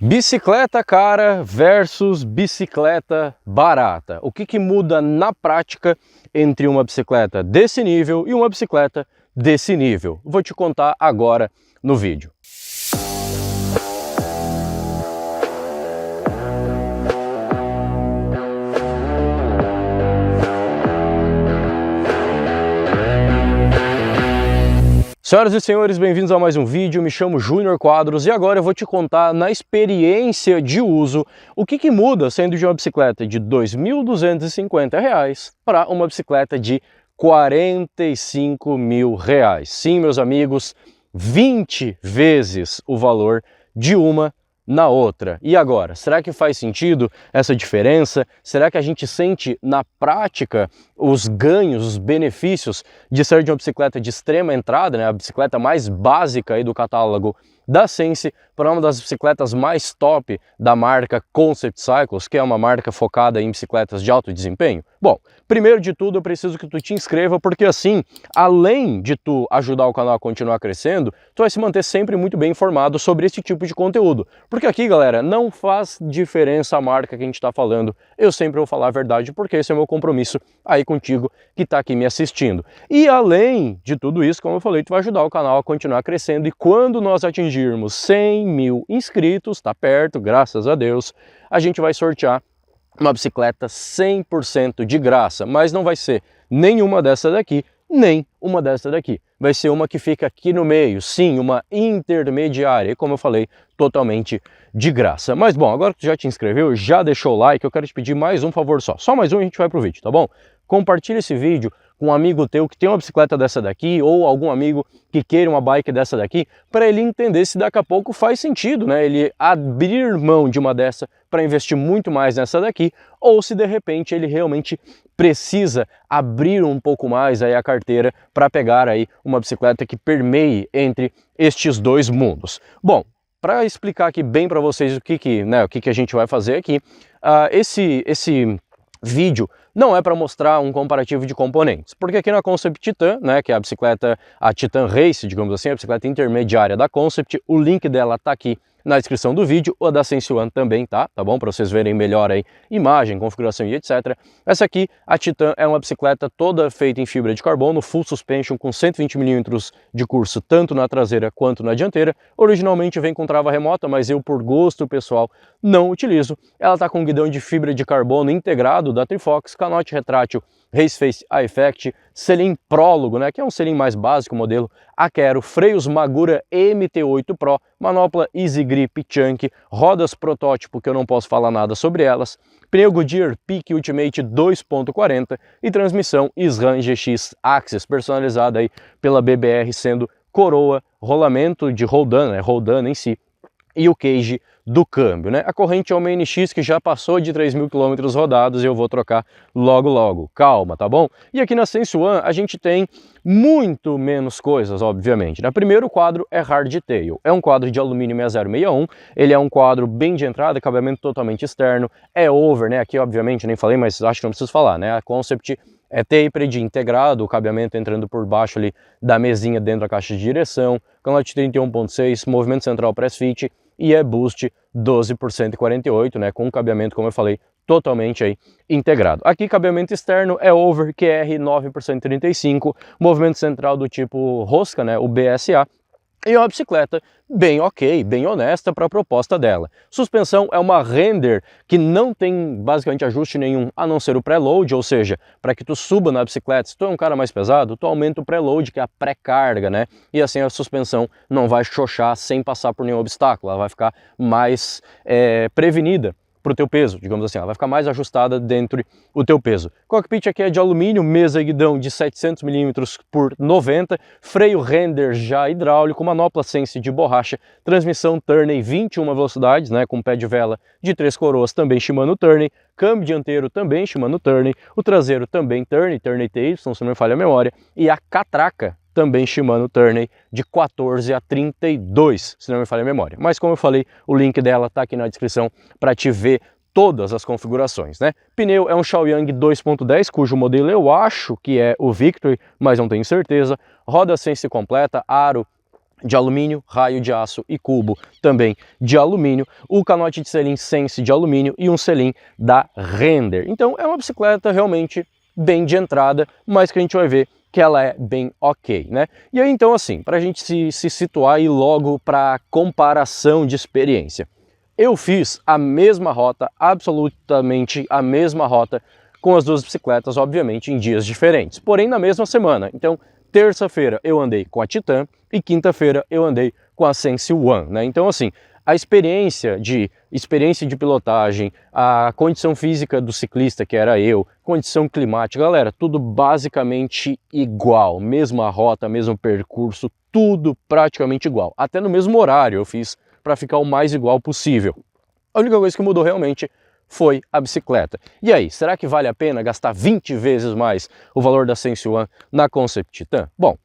Bicicleta cara versus bicicleta barata. O que muda na prática entre uma bicicleta desse nível e uma bicicleta desse nível? Vou te contar agora no vídeo. Senhoras e senhores, bem-vindos a mais um vídeo. Me chamo Júnior Quadros e agora eu vou te contar na experiência de uso o que muda sendo de uma bicicleta de R$ 2.250 para uma bicicleta de R$ 45 mil. Sim, meus amigos, 20 vezes o valor de uma na outra. E agora, será que faz sentido essa diferença? Será que a gente sente na prática os ganhos, os benefícios de ser de uma bicicleta de extrema entrada, né, a bicicleta mais básica aí do catálogo da Sense, para uma das bicicletas mais top da marca Concept Cycles, que é uma marca focada em bicicletas de alto desempenho? Bom, primeiro de tudo eu preciso que tu te inscreva, porque assim, além de tu ajudar o canal a continuar crescendo, tu vai se manter sempre muito bem informado sobre esse tipo de conteúdo. Porque aqui, galera, não faz diferença a marca que a gente está falando, eu sempre vou falar a verdade, porque esse é o meu compromisso aí contigo que está aqui me assistindo. E além de tudo isso, como eu falei, tu vai ajudar o canal a continuar crescendo, e quando nós atingirmos 100 mil inscritos, tá perto, graças a Deus, a gente vai sortear uma bicicleta 100% de graça, mas não vai ser nenhuma dessa daqui, nem uma dessa daqui. Vai ser uma que fica aqui no meio, sim, uma intermediária, e como eu falei, totalmente de graça. Mas bom, agora que tu já te inscreveu, já deixou o like, eu quero te pedir mais um favor só mais um e a gente vai pro vídeo, tá bom? Compartilha esse vídeo com um amigo teu que tem uma bicicleta dessa daqui, ou algum amigo que queira uma bike dessa daqui, para ele entender se daqui a pouco faz sentido, né, ele abrir mão de uma dessa para investir muito mais nessa daqui, ou se de repente ele realmente precisa abrir um pouco mais aí a carteira para pegar aí uma bicicleta que permeie entre estes dois mundos. Bom, para explicar aqui bem para vocês o que a gente vai fazer aqui, esse vídeo não é para mostrar um comparativo de componentes, porque aqui na Concept Titan, né, que é a bicicleta, a Titan Race, digamos assim, a bicicleta intermediária da Concept, o link dela tá aqui na descrição do vídeo, ou da Sense One também, tá bom? Para vocês verem melhor aí imagem, configuração e etc. Essa aqui, a Titan, é uma bicicleta toda feita em fibra de carbono, full suspension, com 120 mm de curso, tanto na traseira quanto na dianteira. Originalmente vem com trava remota, mas eu, por gosto pessoal, não utilizo. Ela tá com guidão de fibra de carbono integrado da Trifox, canote retrátil Raceface iEffect, selim prólogo, né, que é um selim mais básico, modelo Akero, freios Magura MT8 Pro, manopla Easy Grip Chunk, rodas protótipo que eu não posso falar nada sobre elas, pneu Goodyear Peak Ultimate 2.40 e transmissão SRAM GX Axis, personalizada aí pela BBR, sendo coroa, rolamento de Roldan, né, Roldan em si, e o cage do câmbio, né? A corrente é uma NX que já passou de 3.000 km rodados e eu vou trocar logo, calma, tá bom? E aqui na Sense One a gente tem muito menos coisas, obviamente, né? Primeiro, o quadro é hardtail, é um quadro de alumínio 6061, ele é um quadro bem de entrada, acabamento totalmente externo, é over, né? Aqui obviamente nem falei, mas acho que não preciso falar, né? A Concept é tapered integrado, o cabeamento entrando por baixo ali da mesinha dentro da caixa de direção, canote 31.6, movimento central press fit, e é boost 12 por 148, né, com cabeamento, como eu falei, totalmente aí integrado. Aqui cabeamento externo é over QR 9 por 135, movimento central do tipo rosca, né, o BSA, e uma bicicleta bem ok, bem honesta para a proposta dela. Suspensão é uma Render que não tem basicamente ajuste nenhum, a não ser o preload, ou seja, para que tu suba na bicicleta, se tu é um cara mais pesado, tu aumenta o preload, que é a pré-carga, né? E assim a suspensão não vai xoxar sem passar por nenhum obstáculo, ela vai ficar mais prevenida para o teu peso, digamos assim, ela vai ficar mais ajustada dentro do teu peso. Cockpit aqui é de alumínio, mesa e guidão de 700 mm por 90, freio Render já hidráulico, manopla Sense de borracha, transmissão Turney 21 velocidades, né, com pé de vela de 3 coroas, também Shimano Turney, câmbio dianteiro também Shimano Turney, o traseiro também Turney TY, se não me falha a memória, e a catraca também Shimano Turney de 14 a 32, se não me falha a memória. Mas como eu falei, o link dela tá aqui na descrição para te ver todas as configurações, né? Pneu é um Shaoyang 2.10, cujo modelo eu acho que é o Victory, mas não tenho certeza. Roda Sense completa, aro de alumínio, raio de aço e cubo também de alumínio, o canote de selim Sense de alumínio e um selim da Render. Então é uma bicicleta realmente bem de entrada, mas que a gente vai ver que ela é bem ok, né? E aí então assim, para a gente se situar e logo para comparação de experiência. Eu fiz a mesma rota, absolutamente a mesma rota, com as duas bicicletas, obviamente, em dias diferentes, porém na mesma semana. Então, terça-feira eu andei com a Titan e quinta-feira eu andei com a Sense One, né? Então, assim, a experiência de pilotagem, a condição física do ciclista, que era eu, condição climática, galera, tudo basicamente igual, mesma rota, mesmo percurso, tudo praticamente igual. Até no mesmo horário eu fiz para ficar o mais igual possível. A única coisa que mudou realmente foi a bicicleta. E aí, será que vale a pena gastar 20 vezes mais o valor da Sense One na Concept Titan? Bom,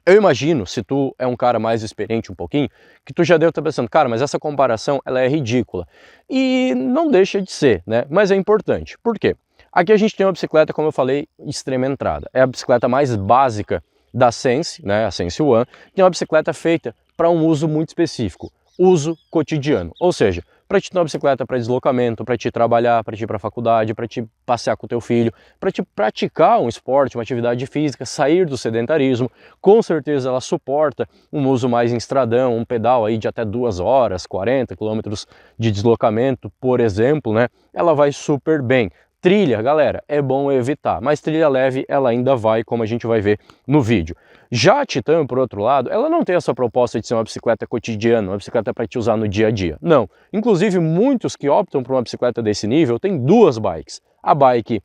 eu imagino, se tu é um cara mais experiente um pouquinho, que tu já deve estar pensando, cara, mas essa comparação ela é ridícula. E não deixa de ser, né? Mas é importante. Por quê? Aqui a gente tem uma bicicleta, como eu falei, extrema entrada. É a bicicleta mais básica da Sense, né? A Sense One, que é uma bicicleta feita para um uso muito específico, uso cotidiano. Ou seja, para te ter uma bicicleta para deslocamento, para te trabalhar, para te ir para a faculdade, para te passear com o teu filho, para te praticar um esporte, uma atividade física, sair do sedentarismo. Com certeza ela suporta um uso mais em estradão, um pedal aí de até 2 horas, 40 quilômetros de deslocamento, por exemplo, né? Ela vai super bem. Trilha, galera, é bom evitar, mas trilha leve ela ainda vai, como a gente vai ver no vídeo. Já a Titan, por outro lado, ela não tem essa proposta de ser uma bicicleta cotidiana, uma bicicleta para te usar no dia a dia. Não. Inclusive, muitos que optam por uma bicicleta desse nível têm duas bikes. A bike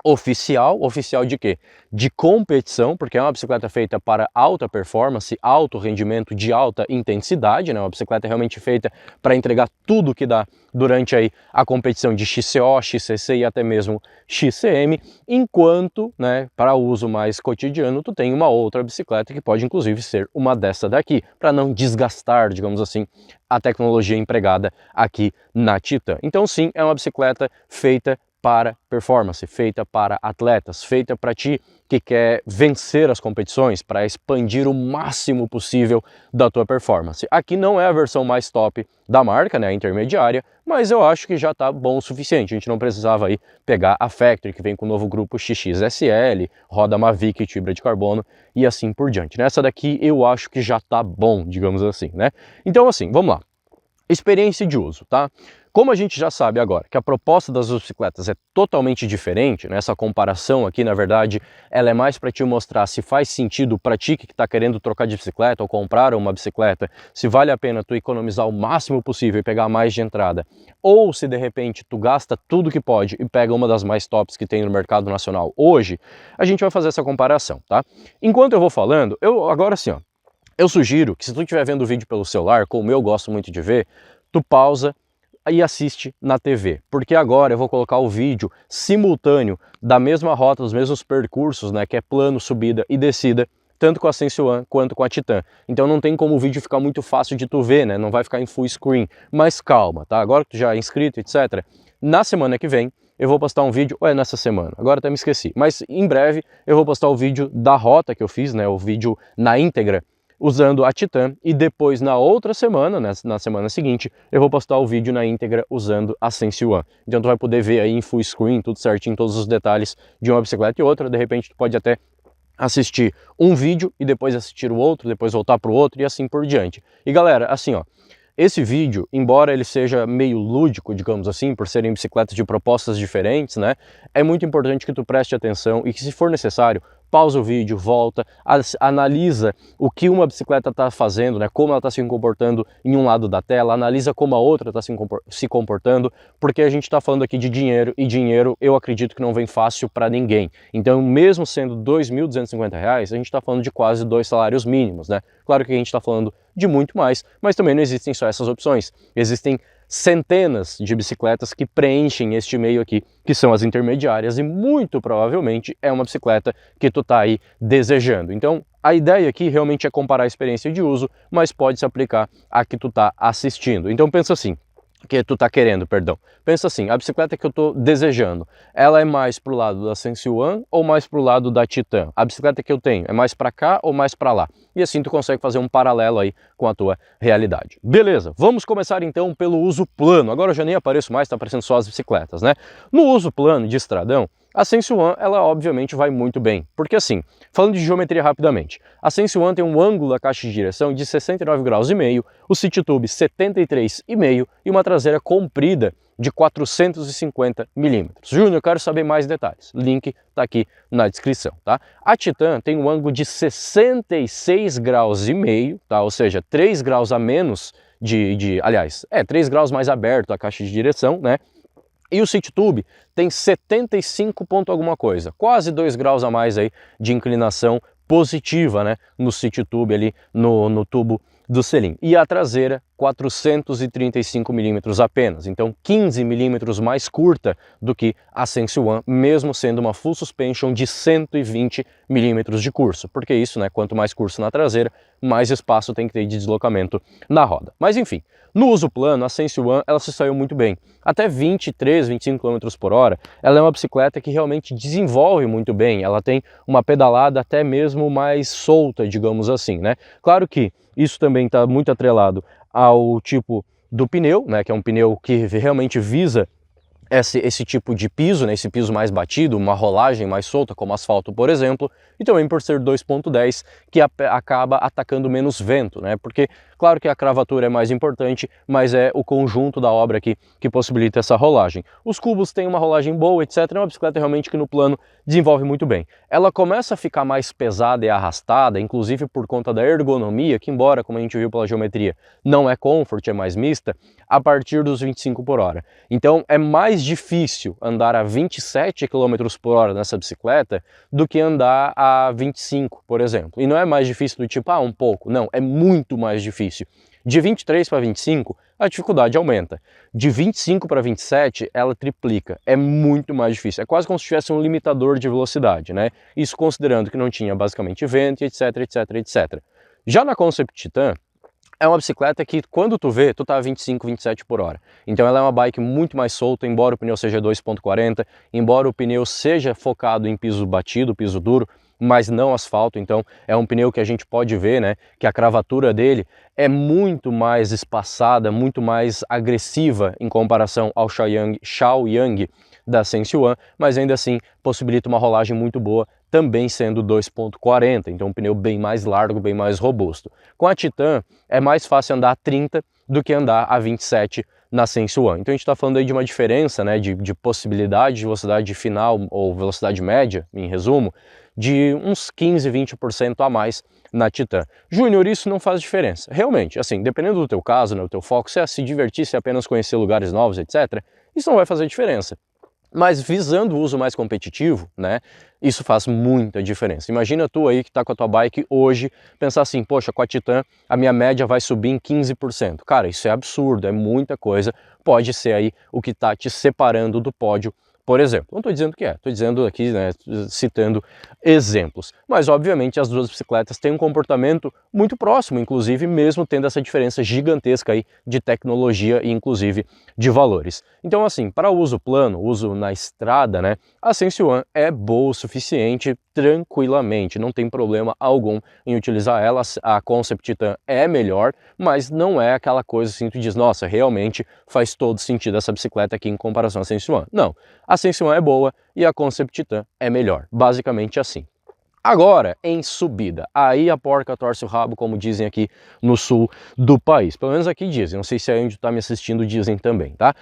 oficial de quê? De competição, porque é uma bicicleta feita para alta performance, alto rendimento, de alta intensidade, né? Uma bicicleta realmente feita para entregar tudo que dá durante aí a competição de XCO, XCC e até mesmo XCM, enquanto, né, para uso mais cotidiano, tu tem uma outra bicicleta que pode inclusive ser uma dessa daqui, para não desgastar, digamos assim, a tecnologia empregada aqui na Titan. Então sim, é uma bicicleta feita para performance, feita para atletas, feita para ti que quer vencer as competições, para expandir o máximo possível da tua performance. Aqui não é a versão mais top da marca, né, a intermediária, mas eu acho que já está bom o suficiente. A gente não precisava aí pegar a Factory, que vem com o novo grupo XXSL, roda Mavic, fibra de carbono e assim por diante. Nessa daqui eu acho que já está bom, digamos assim, né? Então assim, vamos lá. Experiência de uso, tá? Como a gente já sabe agora que a proposta das bicicletas é totalmente diferente, né? Essa comparação aqui, na verdade, ela é mais para te mostrar se faz sentido para ti que está querendo trocar de bicicleta ou comprar uma bicicleta, se vale a pena tu economizar o máximo possível e pegar mais de entrada, ou se de repente tu gasta tudo que pode e pega uma das mais tops que tem no mercado nacional hoje, a gente vai fazer essa comparação, tá? Enquanto eu vou falando, agora sim, ó, eu sugiro que se tu estiver vendo o vídeo pelo celular, como eu gosto muito de ver, tu pausa e assiste na TV, porque agora eu vou colocar o vídeo simultâneo da mesma rota, dos mesmos percursos, né, que é plano, subida e descida, tanto com a Sense One quanto com a Titan. Então não tem como o vídeo ficar muito fácil de tu ver, né, não vai ficar em full screen, mas calma, tá? Agora que tu já é inscrito, etc., na semana que vem eu vou postar um vídeo, ou é nessa semana, agora até me esqueci, mas em breve eu vou postar o vídeo da rota que eu fiz, né, o vídeo na íntegra, usando a Titan, e depois na outra semana, né, na semana seguinte, eu vou postar o vídeo na íntegra usando a Sense One. Então tu vai poder ver aí em full screen, tudo certinho, todos os detalhes de uma bicicleta e outra. De repente tu pode até assistir um vídeo e depois assistir o outro, depois voltar para o outro e assim por diante. E galera, assim ó, esse vídeo, embora ele seja meio lúdico, digamos assim, por serem bicicletas de propostas diferentes, né, é muito importante que tu preste atenção e que, se for necessário, pausa o vídeo, volta, analisa o que uma bicicleta está fazendo, né, como ela está se comportando em um lado da tela, analisa como a outra está se comportando, porque a gente está falando aqui de dinheiro, e dinheiro eu acredito que não vem fácil para ninguém. Então, mesmo sendo R$ 2.250, a gente está falando de quase 2 salários mínimos, né? Claro que a gente está falando de muito mais, mas também não existem só essas opções. Existem centenas de bicicletas que preenchem este meio aqui, que são as intermediárias, e muito provavelmente é uma bicicleta que tu tá aí desejando. Então, a ideia aqui realmente é comparar a experiência de uso, mas pode se aplicar a que tu tá assistindo. Então pensa assim, que tu tá querendo, perdão. Pensa assim, a bicicleta que eu tô desejando, ela é mais pro lado da Sense One ou mais pro lado da Titan? A bicicleta que eu tenho é mais para cá ou mais para lá? E assim tu consegue fazer um paralelo aí com a tua realidade. Beleza, vamos começar então pelo uso plano. Agora eu já nem apareço mais, tá aparecendo só as bicicletas, né? No uso plano de estradão, a Sense One, ela obviamente vai muito bem, porque assim, falando de geometria rapidamente, a Sense One tem um ângulo da caixa de direção de 69,5 graus, o City Tube 73,5 e uma traseira comprida de 450 milímetros. Júnior, eu quero saber mais detalhes. Link está aqui na descrição, tá? A Titan tem um ângulo de 66,5 graus, tá? Ou seja, 3 graus a menos aliás, 3 graus mais aberto a caixa de direção, né? E o City Tube tem 75 ponto alguma coisa, quase 2 graus a mais aí de inclinação positiva, né, no City Tube ali, no tubo do selim. E a traseira 435 milímetros apenas, então 15 milímetros mais curta do que a Sense One, mesmo sendo uma full suspension de 120 milímetros de curso, porque isso, né, quanto mais curso na traseira, mais espaço tem que ter de deslocamento na roda. Mas enfim, no uso plano, a Sense One, ela se saiu muito bem. Até 23, 25 km por hora, ela é uma bicicleta que realmente desenvolve muito bem, ela tem uma pedalada até mesmo mais solta, digamos assim, né? Claro que isso também está muito atrelado ao tipo do pneu, né, que é um pneu que realmente visa esse tipo de piso, né, esse piso mais batido, uma rolagem mais solta, como asfalto, por exemplo, e também por ser 2.10, que acaba atacando menos vento, né, porque claro que a cravatura é mais importante, mas é o conjunto da obra aqui que possibilita essa rolagem. Os cubos têm uma rolagem boa, etc, é uma bicicleta realmente que no plano desenvolve muito bem. Ela começa a ficar mais pesada e arrastada, inclusive por conta da ergonomia, que embora, como a gente viu pela geometria, não é comfort, é mais mista, a partir dos 25 por hora. Então é mais difícil andar a 27 km por hora nessa bicicleta do que andar a 25, por exemplo. E não é mais difícil do tipo, um pouco. Não, é muito mais difícil. De 23 para 25, a dificuldade aumenta. De 25 para 27, ela triplica. É muito mais difícil. É quase como se tivesse um limitador de velocidade, né? Isso considerando que não tinha basicamente vento, etc, etc, etc. Já na Concept Titan, é uma bicicleta que quando tu vê, tu tá a 25, 27 por hora. Então ela é uma bike muito mais solta, embora o pneu seja 2.40, embora o pneu seja focado em piso batido, piso duro, mas não asfalto, então é um pneu que a gente pode ver, né, que a cravatura dele é muito mais espaçada, muito mais agressiva em comparação ao Shaoyang da Sense One, mas ainda assim possibilita uma rolagem muito boa, também sendo 2.40, então um pneu bem mais largo, bem mais robusto. Com a Titan é mais fácil andar a 30 do que andar a 27 na Sense One. Então a gente está falando aí de uma diferença, né, de possibilidade de velocidade final ou velocidade média, em resumo, de uns 15, 20% a mais na Titan. Júnior, isso não faz diferença. Realmente, assim, dependendo do teu caso, né, o teu foco, se é se divertir, se é apenas conhecer lugares novos, etc., isso não vai fazer diferença. Mas visando o uso mais competitivo, né, isso faz muita diferença. Imagina tu aí que está com a tua bike hoje, pensar assim, poxa, com a Titan a minha média vai subir em 15%. Cara, isso é absurdo, é muita coisa, pode ser aí o que está te separando do pódio, por exemplo. Não estou dizendo que estou dizendo aqui, né, citando exemplos. Mas, obviamente, as duas bicicletas têm um comportamento muito próximo, inclusive, mesmo tendo essa diferença gigantesca aí de tecnologia e, inclusive, de valores. Então, assim, para uso plano, uso na estrada, né, a Sense One é boa o suficiente tranquilamente, não tem problema algum em utilizar ela. A Concept Titan é melhor, mas não é aquela coisa assim, tu diz, nossa, realmente faz todo sentido essa bicicleta aqui em comparação à Sense One. Não, a Sense One é boa e a Concept Titan é melhor, basicamente assim. Agora, em subida, aí a porca torce o rabo, como dizem aqui no sul do país. Pelo menos aqui dizem, não sei se aí onde tu tá me assistindo dizem também, tá?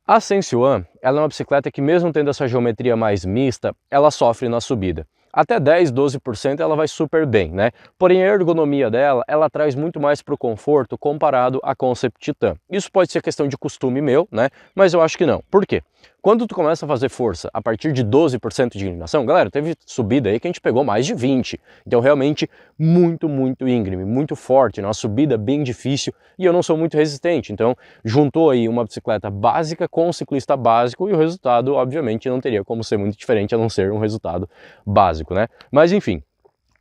A Sense One, ela é uma bicicleta que mesmo tendo essa geometria mais mista, ela sofre na subida. Até 10, 12% ela vai super bem, né? Porém a ergonomia dela, ela traz muito mais para o conforto comparado à Concept Titan. Isso pode ser questão de costume meu, né? Mas eu acho que não. Por quê? Quando tu começa a fazer força a partir de 12% de inclinação, galera, teve subida aí que a gente pegou mais de 20. Então realmente muito, muito íngreme, muito forte, uma subida bem difícil e eu não sou muito resistente. Então juntou aí uma bicicleta básica com um ciclista básico e o resultado, obviamente, não teria como ser muito diferente a não ser um resultado básico, né? Mas enfim.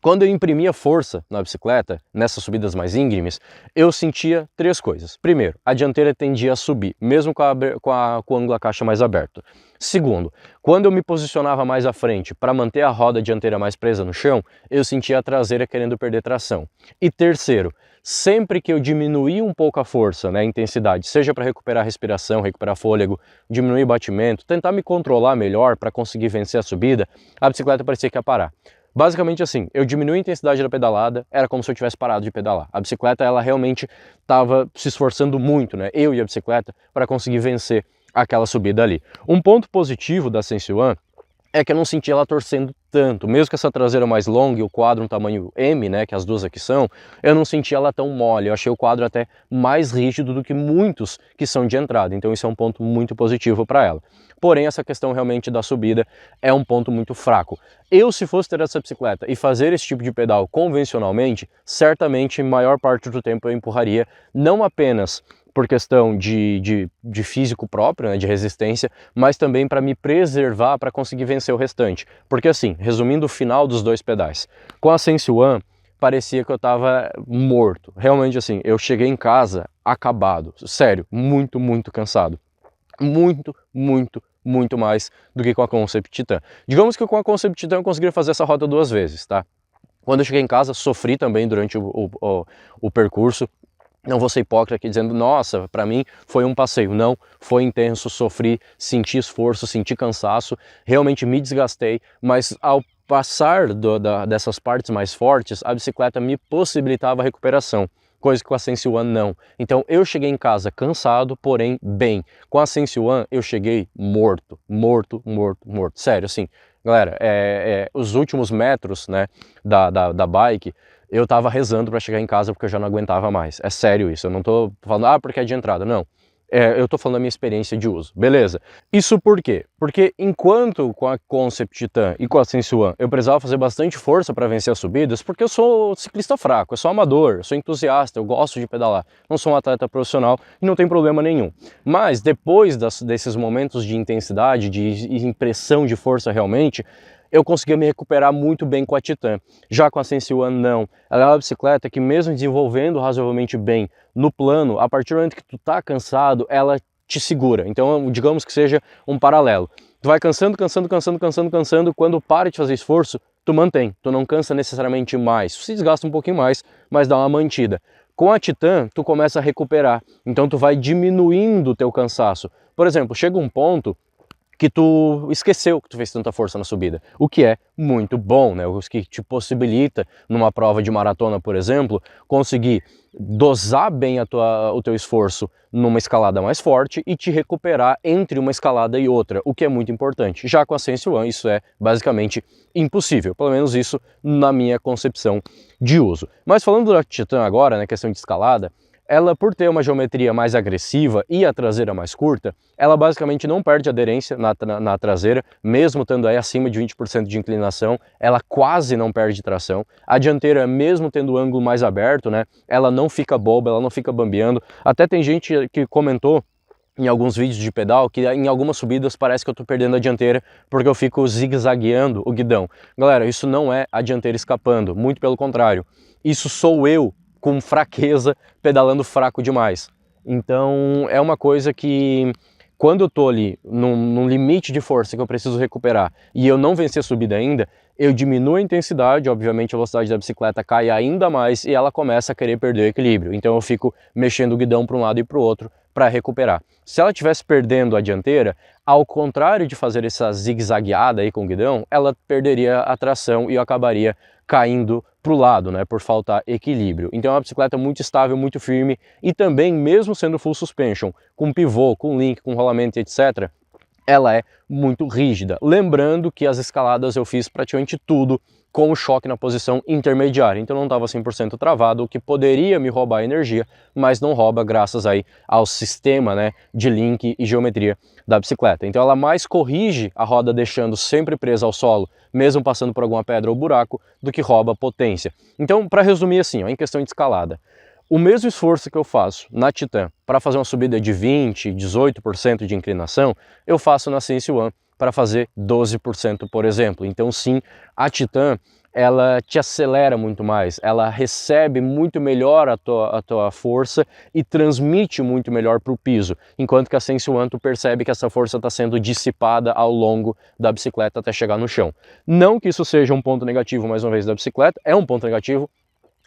Quando eu imprimia força na bicicleta, nessas subidas mais íngremes, eu sentia três coisas. Primeiro, a dianteira tendia a subir, mesmo com o ângulo da caixa mais aberto. Segundo, quando eu me posicionava mais à frente para manter a roda dianteira mais presa no chão, eu sentia a traseira querendo perder tração. E terceiro, sempre que eu diminuía um pouco a força, né, a intensidade, seja para recuperar a respiração, recuperar fôlego, diminuir o batimento, tentar me controlar melhor para conseguir vencer a subida, a bicicleta parecia que ia parar. Basicamente assim, eu diminui a intensidade da pedalada, era como se eu tivesse parado de pedalar. A bicicleta, ela realmente estava se esforçando muito, né, eu e a bicicleta, para conseguir vencer aquela subida ali. Um ponto positivo da Sense One é que eu não senti ela torcendo tanto, mesmo que essa traseira mais longa e o quadro um tamanho M, né, que as duas aqui são, eu não senti ela tão mole, eu achei o quadro até mais rígido do que muitos que são de entrada, então isso é um ponto muito positivo para ela. Porém, essa questão realmente da subida é um ponto muito fraco. Eu, se fosse ter essa bicicleta e fazer esse tipo de pedal convencionalmente, certamente, maior parte do tempo eu empurraria, não apenas por questão de físico próprio, né, de resistência, mas também para me preservar para conseguir vencer o restante. Porque assim, resumindo o final dos dois pedais, com a Sense One, parecia que eu estava morto. Realmente assim, eu cheguei em casa acabado, sério, muito cansado. Muito mais do que com a Concept Titan. Digamos que com a Concept Titan eu conseguiria fazer essa rota duas vezes, tá? Quando eu cheguei em casa, sofri também durante o percurso. Não vou ser hipócrita aqui dizendo, nossa, para mim foi um passeio. Não, foi intenso, sofri, senti esforço, senti cansaço, realmente me desgastei, mas ao passar dessas partes mais fortes, a bicicleta me possibilitava a recuperação, coisa que com a Sense One não. Então eu cheguei em casa cansado, porém bem. Com a Sense One eu cheguei morto. Sério, assim, galera, os últimos metros, né, da bike, eu tava rezando para chegar em casa porque eu já não aguentava mais. É sério isso, eu não tô falando, porque é de entrada, não. Eu tô falando da minha experiência de uso, beleza? Isso por quê? Porque enquanto com a Concept Titan e com a Sense One eu precisava fazer bastante força para vencer as subidas, porque eu sou ciclista fraco, eu sou amador, eu sou entusiasta, eu gosto de pedalar, não sou um atleta profissional e não tem problema nenhum. Mas depois desses momentos de intensidade, de impressão de força realmente, eu conseguia me recuperar muito bem com a Titan. Já com a Sense One, não. Ela é uma bicicleta que mesmo desenvolvendo razoavelmente bem no plano, a partir do momento que tu tá cansado, ela te segura. Então, digamos que seja um paralelo. Tu vai cansando, quando para de fazer esforço, tu mantém. Tu não cansa necessariamente mais. Tu se desgasta um pouquinho mais, mas dá uma mantida. Com a Titan, tu começa a recuperar. Então, tu vai diminuindo o teu cansaço. Por exemplo, chega um ponto que tu esqueceu que tu fez tanta força na subida, o que é muito bom, né? O que te possibilita, numa prova de maratona, por exemplo, conseguir dosar bem o teu esforço numa escalada mais forte e te recuperar entre uma escalada e outra, o que é muito importante. Já com a Sense One isso é basicamente impossível, pelo menos isso na minha concepção de uso. Mas falando da Titan agora, né, questão de escalada, ela, por ter uma geometria mais agressiva e a traseira mais curta, ela basicamente não perde aderência na traseira, mesmo estando aí acima de 20% de inclinação, ela quase não perde tração. A dianteira, mesmo tendo o ângulo mais aberto, né, ela não fica boba, ela não fica bambeando. Até tem gente que comentou em alguns vídeos de pedal que em algumas subidas parece que eu tô perdendo a dianteira porque eu fico zigue-zagueando o guidão. Galera, isso não é a dianteira escapando, muito pelo contrário. Isso sou eu com fraqueza, pedalando fraco demais. Então é uma coisa que quando eu tô ali num limite de força que eu preciso recuperar e eu não vencer a subida ainda, eu diminuo a intensidade, obviamente a velocidade da bicicleta cai ainda mais e ela começa a querer perder o equilíbrio. Então eu fico mexendo o guidão para um lado e para o outro para recuperar. Se ela estivesse perdendo a dianteira, ao contrário de fazer essa zigue-zagueada aí com o guidão, ela perderia a tração e eu acabaria caindo para o lado, né, por faltar equilíbrio. Então é uma bicicleta muito estável, muito firme e também, mesmo sendo full suspension, com pivô, com link, com rolamento, etc., ela é muito rígida. Lembrando que as escaladas eu fiz praticamente tudo com o choque na posição intermediária, então não estava 100% travado, o que poderia me roubar energia, mas não rouba graças aí ao sistema, né, de link e geometria da bicicleta. Então ela mais corrige a roda deixando sempre presa ao solo, mesmo passando por alguma pedra ou buraco, do que rouba potência. Então, para resumir assim, ó, em questão de escalada, o mesmo esforço que eu faço na Titan para fazer uma subida de 20, 18% de inclinação, eu faço na Sense One para fazer 12%, por exemplo. Então sim, a Titan ela te acelera muito mais, ela recebe muito melhor a tua força e transmite muito melhor para o piso, enquanto que a Sense One tu percebe que essa força está sendo dissipada ao longo da bicicleta até chegar no chão. Não que isso seja um ponto negativo, mais uma vez, da bicicleta, é um ponto negativo,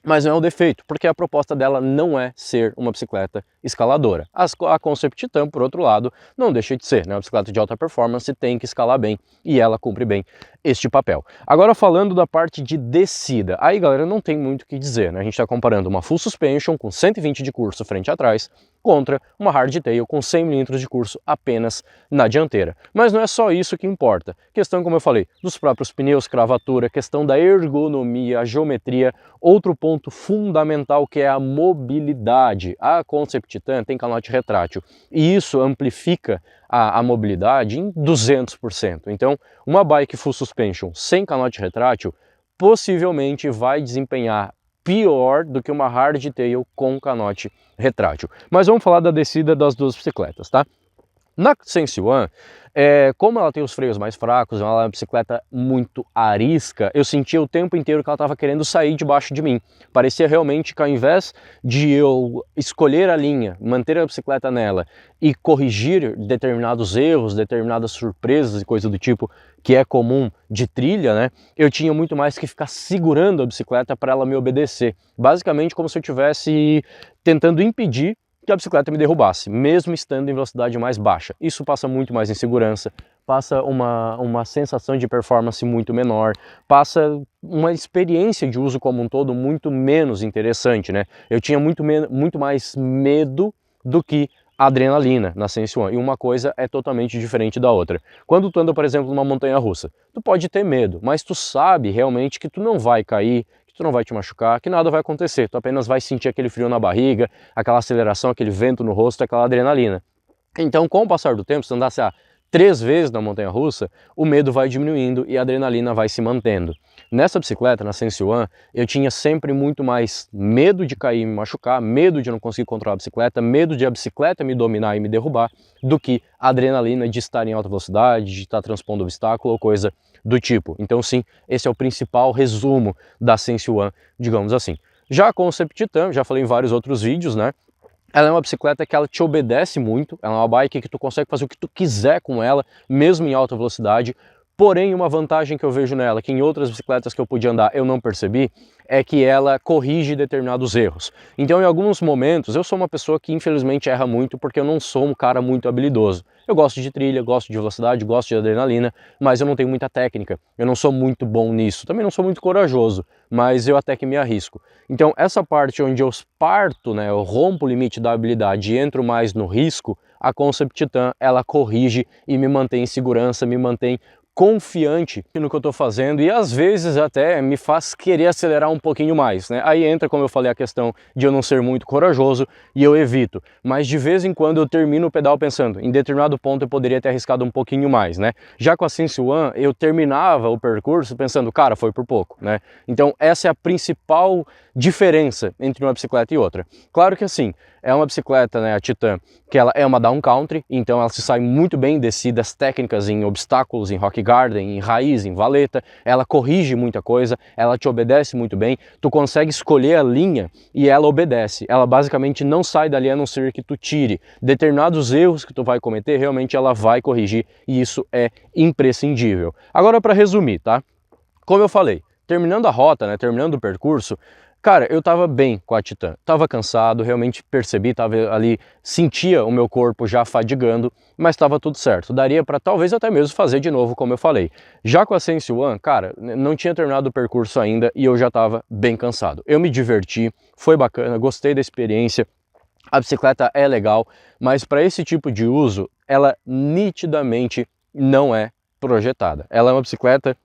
mas não é um defeito, porque a proposta dela não é ser uma bicicleta escaladora. A Concept Titan, por outro lado, não deixa de ser, né? Uma bicicleta de alta performance tem que escalar bem e ela cumpre bem este papel. Agora falando da parte de descida, aí galera não tem muito o que dizer, né? A gente está comparando uma Full Suspension com 120 de curso frente e atrás contra uma Hardtail com 100 mm de curso apenas na dianteira. Mas não é só isso que importa. Questão, como eu falei, dos próprios pneus, cravatura, questão da ergonomia, a geometria, outro ponto fundamental que é a mobilidade. A Concept Titan tem canote retrátil e isso amplifica a mobilidade em 200%. Então, uma bike Full Suspension sem canote retrátil possivelmente vai desempenhar pior do que uma Hardtail com canote retrátil. Mas vamos falar da descida das duas bicicletas, tá? Na Sense One, como ela tem os freios mais fracos, ela é uma bicicleta muito arisca, eu sentia o tempo inteiro que ela estava querendo sair debaixo de mim. Parecia realmente que ao invés de eu escolher a linha, manter a bicicleta nela e corrigir determinados erros, determinadas surpresas e coisa do tipo que é comum de trilha, né? Eu tinha muito mais que ficar segurando a bicicleta para ela me obedecer. Basicamente como se eu estivesse tentando impedir que a bicicleta me derrubasse, mesmo estando em velocidade mais baixa. Isso passa muito mais insegurança, passa uma sensação de performance muito menor, passa uma experiência de uso como um todo muito menos interessante, né? Eu tinha muito mais medo do que adrenalina na Sense One, e uma coisa é totalmente diferente da outra. Quando tu anda, por exemplo, numa montanha-russa, tu pode ter medo, mas tu sabe realmente que tu não vai cair, tu não vai te machucar, que nada vai acontecer, tu apenas vai sentir aquele frio na barriga, aquela aceleração, aquele vento no rosto, aquela adrenalina. Então, com o passar do tempo, se andasse 3 vezes na montanha-russa, o medo vai diminuindo e a adrenalina vai se mantendo. Nessa bicicleta, na Sense One, eu tinha sempre muito mais medo de cair e me machucar, medo de não conseguir controlar a bicicleta, medo de a bicicleta me dominar e me derrubar, do que a adrenalina de estar em alta velocidade, de estar transpondo obstáculo ou coisa do tipo. Então sim, esse é o principal resumo da Sense One, digamos assim. Já a Concept Titan, já falei em vários outros vídeos, né? Ela é uma bicicleta que ela te obedece muito, ela é uma bike que tu consegue fazer o que tu quiser com ela, mesmo em alta velocidade. Porém, uma vantagem que eu vejo nela, que em outras bicicletas que eu podia andar eu não percebi, é que ela corrige determinados erros. Então, em alguns momentos, eu sou uma pessoa que infelizmente erra muito porque eu não sou um cara muito habilidoso. Eu gosto de trilha, gosto de velocidade, gosto de adrenalina, mas eu não tenho muita técnica, eu não sou muito bom nisso. Também não sou muito corajoso, mas eu até que me arrisco. Então, essa parte onde eu parto, né, eu rompo o limite da habilidade e entro mais no risco, a Concept Titan, ela corrige e me mantém em segurança, me mantém confiante no que eu estou fazendo e às vezes até me faz querer acelerar um pouquinho mais, né? Aí entra, como eu falei, a questão de eu não ser muito corajoso e eu evito, mas de vez em quando eu termino o pedal pensando, em determinado ponto eu poderia ter arriscado um pouquinho mais, né? Já com a Sense One eu terminava o percurso pensando, cara, foi por pouco, né? Então essa é a principal diferença entre uma bicicleta e outra. Claro que assim, é uma bicicleta, né, a Titan, que ela é uma down country, então ela se sai muito bem em descidas técnicas, em obstáculos, em rock garden, em raiz, em valeta, ela corrige muita coisa, ela te obedece muito bem, tu consegue escolher a linha e ela obedece, ela basicamente não sai dali a não ser que tu tire. Determinados erros que tu vai cometer, realmente ela vai corrigir e isso é imprescindível. Agora para resumir, tá? Como eu falei, terminando a rota, né, terminando o percurso, cara, eu tava bem com a Titan, tava cansado, realmente percebi, tava ali, sentia o meu corpo já fadigando, mas tava tudo certo. Daria para talvez até mesmo fazer de novo, como eu falei. Já com a Sense One, cara, não tinha terminado o percurso ainda e eu já tava bem cansado. Eu me diverti, foi bacana, gostei da experiência, a bicicleta é legal, mas para esse tipo de uso, ela nitidamente não é projetada. Ela é uma bicicleta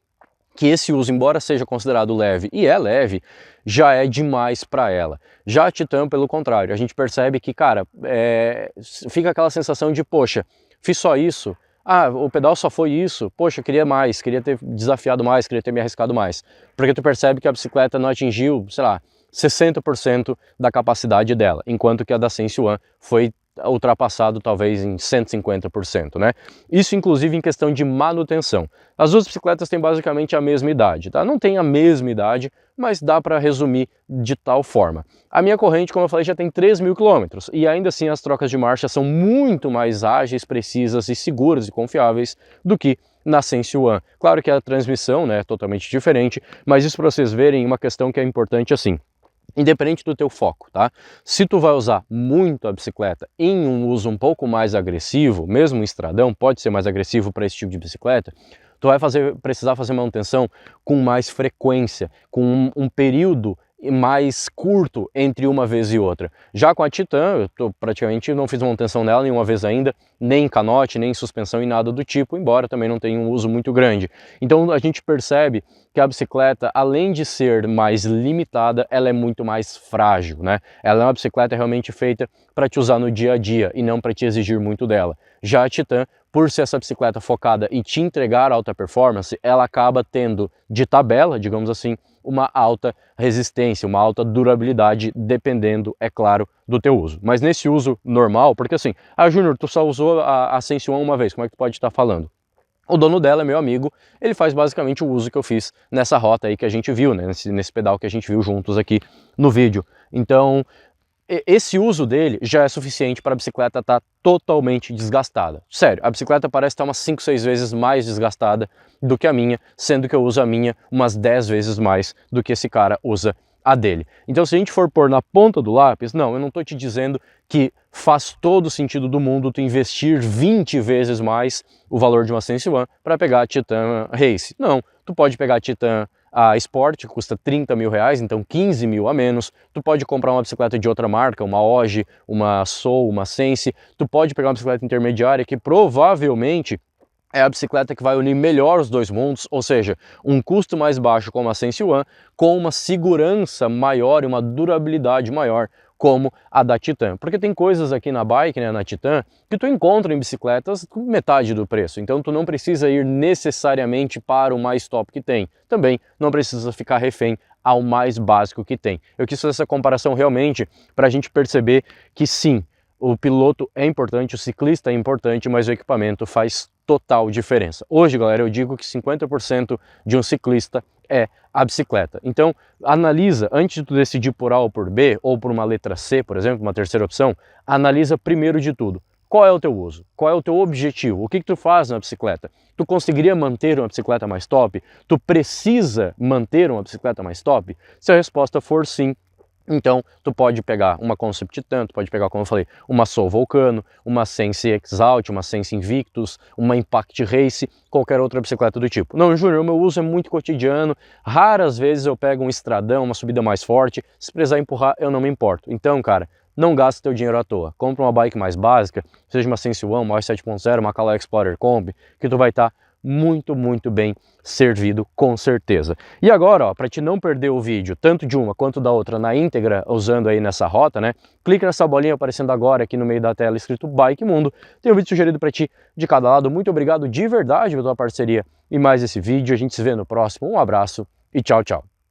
que esse uso, embora seja considerado leve, e é leve, já é demais para ela. Já a Titan, pelo contrário, a gente percebe que, cara, fica aquela sensação de, poxa, fiz só isso, o pedal só foi isso, poxa, queria mais, queria ter desafiado mais, queria ter me arriscado mais. Porque tu percebe que a bicicleta não atingiu, sei lá, 60% da capacidade dela, enquanto que a da Sense One foi ultrapassado talvez em 150%, né? Isso inclusive em questão de manutenção. As duas bicicletas têm basicamente a mesma idade, tá? Não tem a mesma idade, mas dá para resumir de tal forma. A minha corrente, como eu falei, já tem 3.000 km e ainda assim as trocas de marcha são muito mais ágeis, precisas e seguras e confiáveis do que na Sense One. Claro que a transmissão, né, é totalmente diferente, mas isso para vocês verem uma questão que é importante assim. Independente do teu foco, tá? Se tu vai usar muito a bicicleta em um uso um pouco mais agressivo, mesmo um estradão pode ser mais agressivo para esse tipo de bicicleta, tu vai precisar fazer manutenção com mais frequência, com um período mais curto entre uma vez e outra. Já com a Titan, eu praticamente não fiz manutenção nela nenhuma vez ainda, nem em canote, nem em suspensão e nada do tipo, embora também não tenha um uso muito grande. Então a gente percebe que a bicicleta, além de ser mais limitada, ela é muito mais frágil, né? Ela é uma bicicleta realmente feita para te usar no dia a dia e não para te exigir muito dela. Já a Titan, por ser essa bicicleta focada em te entregar alta performance, ela acaba tendo, de tabela, digamos assim, uma alta resistência, uma alta durabilidade, dependendo, é claro, do teu uso. Mas nesse uso normal, porque assim, Júnior, tu só usou a Sense One uma vez, como é que tu pode estar falando? O dono dela é meu amigo, ele faz basicamente o uso que eu fiz nessa rota aí que a gente viu, né? nesse pedal que a gente viu juntos aqui no vídeo. Então, esse uso dele já é suficiente para a bicicleta estar totalmente desgastada. Sério, a bicicleta parece estar umas 5, 6 vezes mais desgastada do que a minha, sendo que eu uso a minha umas 10 vezes mais do que esse cara usa a dele. Então se a gente for pôr na ponta do lápis, não, eu não estou te dizendo que faz todo o sentido do mundo tu investir 20 vezes mais o valor de uma Sense One para pegar a Titan Race. Não, tu pode pegar a Titan Sport, que custa 30 mil reais, então 15 mil a menos. Tu pode comprar uma bicicleta de outra marca, uma Ogi, uma Soul, uma Sense. Tu pode pegar uma bicicleta intermediária que provavelmente é a bicicleta que vai unir melhor os dois mundos, ou seja, um custo mais baixo como a Sense One, com uma segurança maior e uma durabilidade maior como a da Titan. Porque tem coisas aqui na bike, né, na Titan, que tu encontra em bicicletas com metade do preço. Então tu não precisa ir necessariamente para o mais top que tem. Também não precisa ficar refém ao mais básico que tem. Eu quis fazer essa comparação realmente para a gente perceber que sim, o piloto é importante, o ciclista é importante, mas o equipamento faz total diferença. Hoje, galera, eu digo que 50% de um ciclista é a bicicleta. Então, analisa, antes de tu decidir por A ou por B, ou por uma letra C, por exemplo, uma terceira opção, analisa primeiro de tudo. Qual é o teu uso? Qual é o teu objetivo? O que tu faz na bicicleta? Tu conseguiria manter uma bicicleta mais top? Tu precisa manter uma bicicleta mais top? Se a resposta for sim, então tu pode pegar uma Concept Titan, tu pode pegar, como eu falei, uma Soul Volcano, uma Sense Exalt, uma Sense Invictus, uma Impact Race, qualquer outra bicicleta do tipo. Não, Júnior, o meu uso é muito cotidiano, raras vezes eu pego um estradão, uma subida mais forte, se precisar empurrar eu não me importo. Então, cara, não gasta teu dinheiro à toa. Compra uma bike mais básica, seja uma Sense One, uma 7.0, uma Caloi Explorer Combi, que tu vai estar muito bem servido, com certeza. E agora, para te não perder o vídeo, tanto de uma quanto da outra na íntegra, usando aí nessa rota, né? Clique nessa bolinha aparecendo agora aqui no meio da tela, escrito Bike Mundo. Tem um vídeo sugerido para ti de cada lado. Muito obrigado de verdade pela tua parceria e mais esse vídeo. A gente se vê no próximo. Um abraço e tchau, tchau.